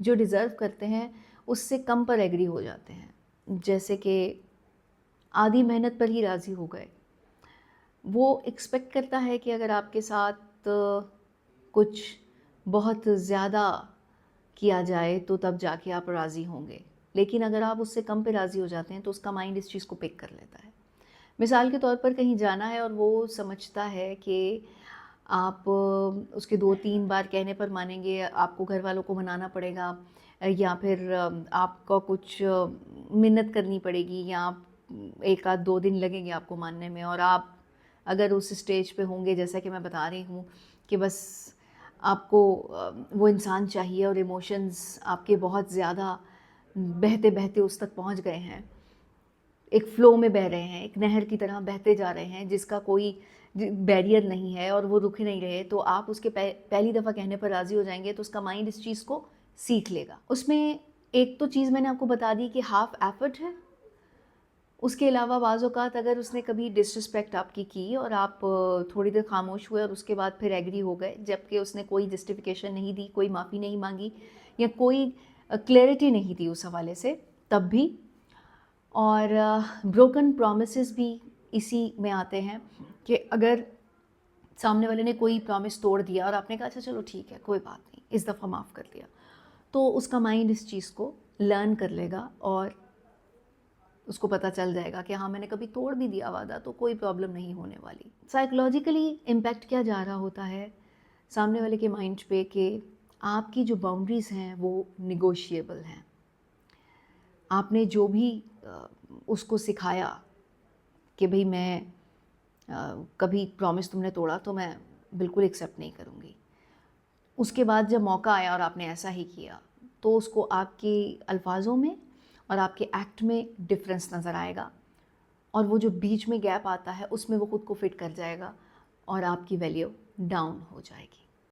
जो डिज़र्व करते हैं उससे कम पर एग्री हो जाते हैं। जैसे कि आधी मेहनत पर ही राज़ी हो गए। वो एक्सपेक्ट करता है कि अगर आपके साथ कुछ बहुत ज़्यादा किया जाए तो तब जाके आप राज़ी होंगे। लेकिन अगर आप उससे कम पे राज़ी हो जाते हैं तो उसका माइंड इस चीज़ को पिक कर लेता है। मिसाल के तौर पर कहीं जाना है और वो समझता है कि आप उसके 2-3 बार कहने पर मानेंगे, आपको घर वालों को मनाना पड़ेगा, या फिर आपको कुछ मिन्नत करनी पड़ेगी, या आप 1 आध 2 दिन लगेंगे आपको मानने में, और आप अगर उस स्टेज पे होंगे जैसा कि मैं बता रही हूँ कि बस आपको वो इंसान चाहिए और इमोशंस आपके बहुत ज़्यादा बहते-बहते उस तक पहुँच गए हैं, एक फ़्लो में बह रहे हैं, एक नहर की तरह बहते जा रहे हैं जिसका कोई बैरियर नहीं है और वो रुक ही नहीं रहे, तो आप उसके पहली दफ़ा कहने पर राज़ी हो जाएंगे तो उसका माइंड इस चीज़ को सीख लेगा। उसमें एक तो चीज़ मैंने आपको बता दी कि हाफ़ एफ़र्ट है। उसके अलावा बाज़ औक़ात अगर उसने कभी डिसरिस्पेक्ट आपकी की और आप थोड़ी देर खामोश हुए और उसके बाद फिर एग्री हो गए, जबकि उसने कोई जस्टिफिकेशन नहीं दी, कोई माफ़ी नहीं मांगी या कोई क्लैरिटी नहीं दी उस हवाले से, तब भी। और ब्रोकन प्रॉमिसेस भी इसी में आते हैं कि अगर सामने वाले ने कोई प्रॉमिस तोड़ दिया और आपने कहा अच्छा चलो ठीक है, कोई बात नहीं, इस दफ़ा माफ़ कर दिया, तो उसका माइंड इस चीज़ को लर्न कर लेगा और उसको पता चल जाएगा कि हाँ, मैंने कभी तोड़ भी दिया वादा तो कोई प्रॉब्लम नहीं होने वाली। साइकोलॉजिकली इम्पैक्ट क्या जा रहा होता है सामने वाले के माइंड पे कि आपकी जो बाउंड्रीज़ हैं वो नेगोशिएबल हैं। आपने जो भी उसको सिखाया कि भई मैं कभी प्रॉमिस तुमने तोड़ा तो मैं बिल्कुल एक्सेप्ट नहीं करूँगी। उसके बाद जब मौका आया और आपने ऐसा ही किया, तो उसको आपके अल्फाज़ों में और आपके एक्ट में डिफ़रेंस नज़र आएगा, और वो जो बीच में गैप आता है उसमें वो खुद को फिट कर जाएगा और आपकी वैल्यू डाउन हो जाएगी।